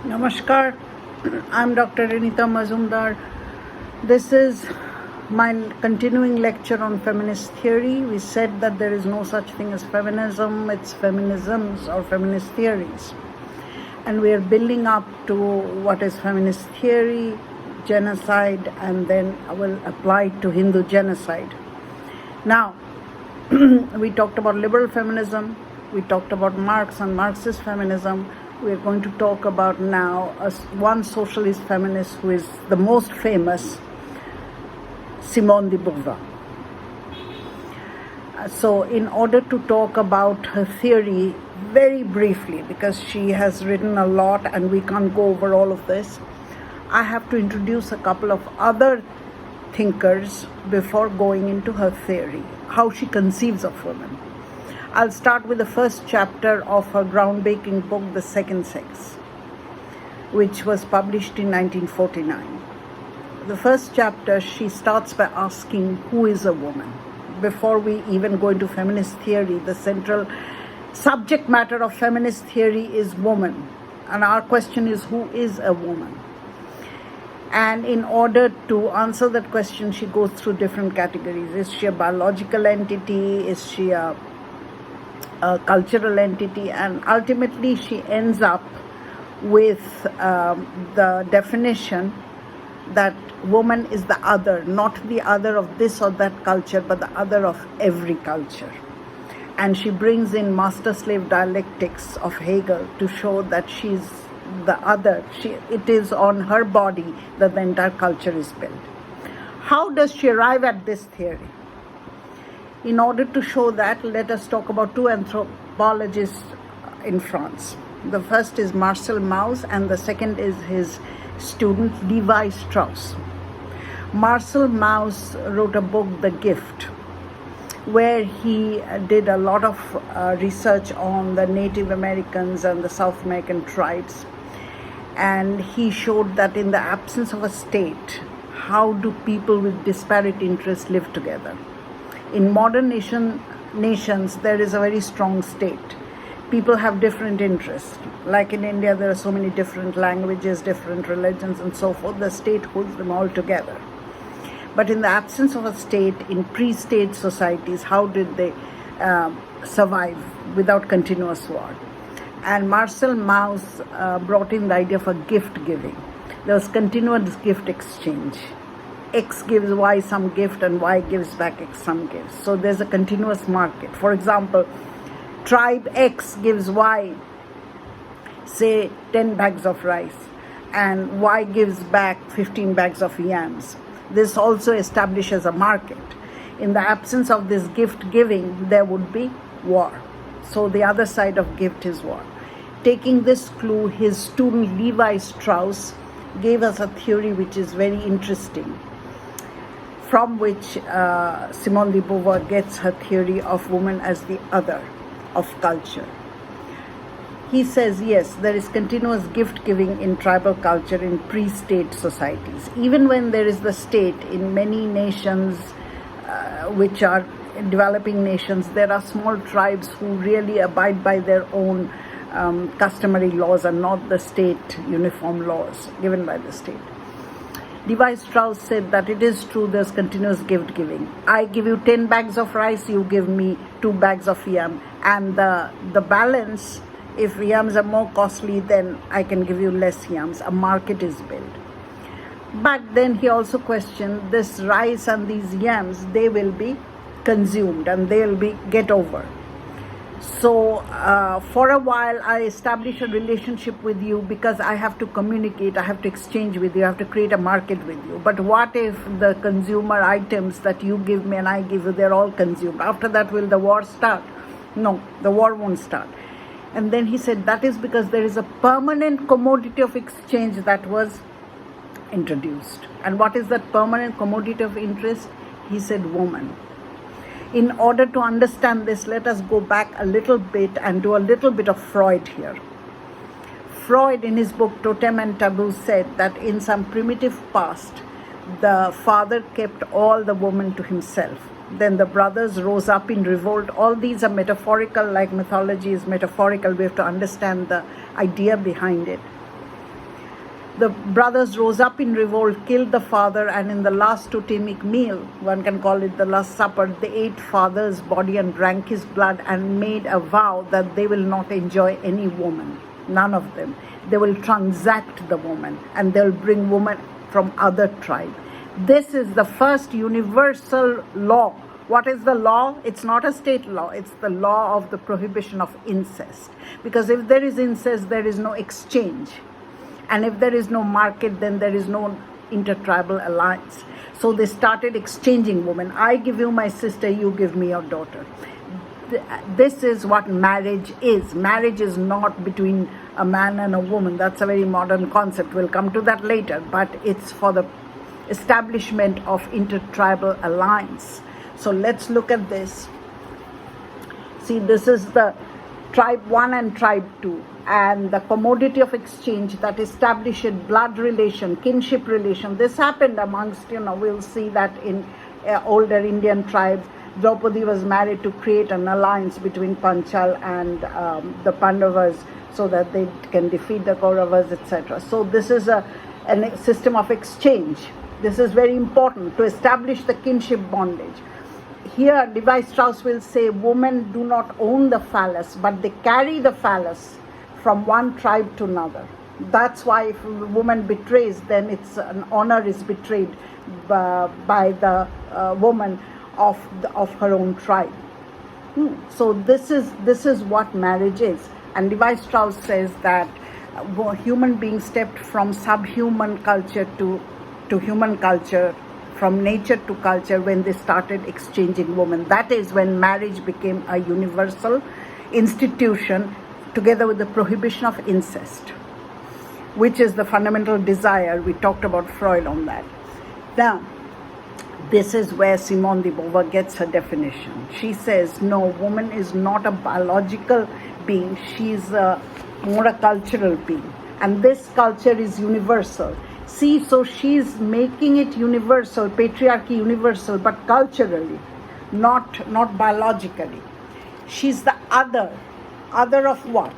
Namaskar, I'm Dr. Renita Mazumdar. This is my continuing lecture on feminist theory. We said that there is no such thing as feminism, it's feminisms or feminist theories. And we are building up to what is feminist theory, genocide, and then I will apply it to Hindu genocide. Now, we talked about liberal feminism, we talked about Marx and Marxist feminism. We are going to talk about now one socialist feminist who is the most famous, Simone de Beauvoir. So in order to talk about her theory very briefly, because she has written a lot and we can't go over all of this, I have to introduce a couple of other thinkers before going into her theory, how she conceives of women. I'll start with the first chapter of her groundbreaking book, The Second Sex, which was published in 1949. The first chapter, she starts by asking, who is a woman? Before we even go into feminist theory, the central subject matter of feminist theory is woman. And our question is, who is a woman? And in order to answer that question, she goes through different categories. Is she a biological entity? Is she a cultural entity? And ultimately she ends up with the definition that woman is the other, not the other of this or that culture, but the other of every culture. And she brings in master-slave dialectics of Hegel to show that she's the other. It is on her body that the entire culture is built. How does she arrive at this theory? In order to show that, let us talk about two anthropologists in France. The first is Marcel Mauss and the second is his student Levi Strauss. Marcel Mauss wrote a book, The Gift, where he did a lot of research on the Native Americans and the South American tribes. And he showed that in the absence of a state, how do people with disparate interests live together? In modern nations, there is a very strong state. People have different interests. Like in India, there are so many different languages, different religions, and so forth. The state holds them all together. But in the absence of a state, in pre-state societies, how did they survive without continuous war? And Marcel Mauss brought in the idea of a gift giving. There was continuous gift exchange. X gives Y some gift and Y gives back X some gift. So there's a continuous market. For example, tribe X gives Y, say, 10 bags of rice, and Y gives back 15 bags of yams. This also establishes a market. In the absence of this gift giving, there would be war. So the other side of gift is war. Taking this clue, his student Levi Strauss gave us a theory which is very interesting, from which Simone de Beauvoir gets her theory of woman as the other of culture. He says, yes, there is continuous gift giving in tribal culture in pre-state societies. Even when there is the state, in many nations which are developing nations, there are small tribes who really abide by their own customary laws and not the state uniform laws given by the state. Levi Strauss said that it is true, there's continuous gift giving. I give you 10 bags of rice, you give me 2 bags of yam. And the balance, if yams are more costly, then I can give you less yams. A market is built. But then he also questioned this rice and these yams, they will be consumed and they will be get over. So for a while I establish a relationship with you because I have to communicate, I have to exchange with you, I have to create a market with you. But what if the consumer items that you give me and I give you, they're all consumed? After that, will the war start? No, the war won't start. And then he said that is because there is a permanent commodity of exchange that was introduced. And what is that permanent commodity of interest? He said woman. In order to understand this, let us go back a little bit and do a little bit of Freud here. Freud, in his book Totem and Taboo, said that in some primitive past, the father kept all the women to himself. Then the brothers rose up in revolt. All these are metaphorical, like mythology is metaphorical. We have to understand the idea behind it. The brothers rose up in revolt, killed the father, and in the last totemic meal, one can call it the Last Supper, they ate father's body and drank his blood and made a vow that they will not enjoy any woman, none of them. They will transact the woman, and they'll bring women from other tribe. This is the first universal law. What is the law? It's not a state law. It's the law of the prohibition of incest. Because if there is incest, there is no exchange. And if there is no market, then there is no intertribal alliance. So they started exchanging women. I give you my sister, you give me your daughter. This is what marriage is. Marriage is not between a man and a woman. That's a very modern concept. We'll come to that later. But it's for the establishment of intertribal alliance. So let's look at this. See, this is the tribe 1 and tribe 2. And the commodity of exchange that established blood relation, kinship relation. This happened amongst, we'll see that in older Indian tribes. Draupadi was married to create an alliance between Panchal and the Pandavas so that they can defeat the Kauravas, etc. So this is a system of exchange. This is very important to establish the kinship bondage. Here, Levi Strauss will say women do not own the phallus, but they carry the phallus from one tribe to another. That's why if a woman betrays, then it's an honor is betrayed by the woman of her own tribe. So this is what marriage is. And Levi Strauss says that human beings stepped from subhuman culture to human culture, from nature to culture, when they started exchanging women. That is when marriage became a universal institution, together with the prohibition of incest, which is the fundamental desire. We talked about Freud on that. Now, this is where Simone de Beauvoir gets her definition. She says, no, woman is not a biological being. She's more a cultural being. And this culture is universal. See, so she's making it universal, patriarchy universal, but culturally, not biologically. She's the other. Other of what?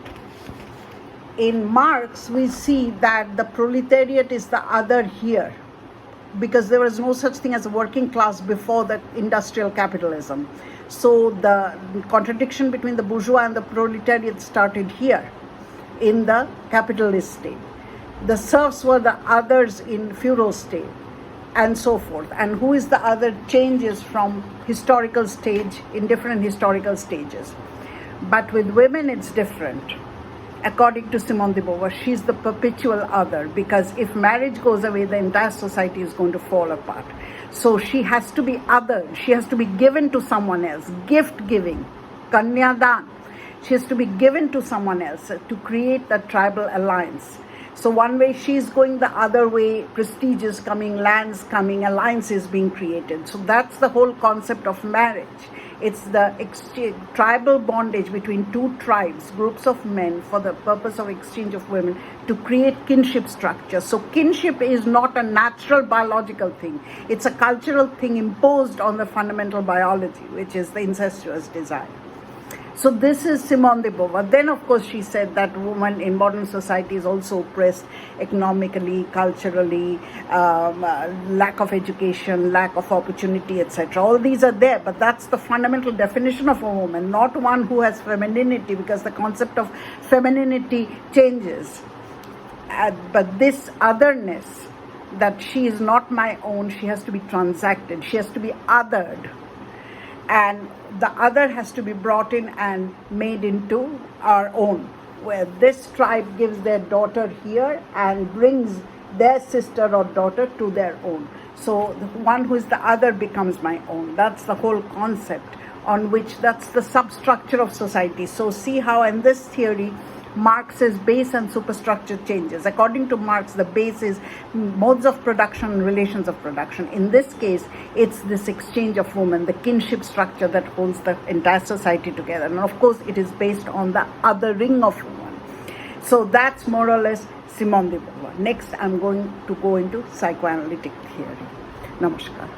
In Marx, we see that the proletariat is the other here, because there was no such thing as a working class before the industrial capitalism. So the contradiction between the bourgeois and the proletariat started here in the capitalist state. The serfs were the others in feudal state, and so forth. And who is the other changes from historical stage in different historical stages. But with women, it's different. According to Simone de Beauvoir, she's the perpetual other, because if marriage goes away, the entire society is going to fall apart. So she has to be other. She has to be given to someone else. Gift giving, kanyadan. She has to be given to someone else to create the tribal alliance. So one way she's going, the other way prestige is coming, lands coming, alliance is being created. So that's the whole concept of marriage. It's the tribal bondage between two tribes, groups of men, for the purpose of exchange of women, to create kinship structure. So kinship is not a natural biological thing. It's a cultural thing imposed on the fundamental biology, which is the incestuous desire. So this is Simone de Beauvoir. Then, of course, she said that women in modern society is also oppressed economically, culturally, lack of education, lack of opportunity, etc. All these are there, but that's the fundamental definition of a woman, not one who has femininity, because the concept of femininity changes. But this otherness, that she is not my own, she has to be transacted, she has to be othered. And the other has to be brought in and made into our own, where this tribe gives their daughter here and brings their sister or daughter to their own. So the one who is the other becomes my own. That's the whole concept on which, that's the substructure of society. So see how in this theory, Marx's base and superstructure changes. According to Marx, the base is modes of production and relations of production. In this case, it's this exchange of women, the kinship structure that holds the entire society together. And of course, it is based on the othering of women. So that's more or less Simone de Beauvoir. Next, I'm going to go into psychoanalytic theory. Namaskar.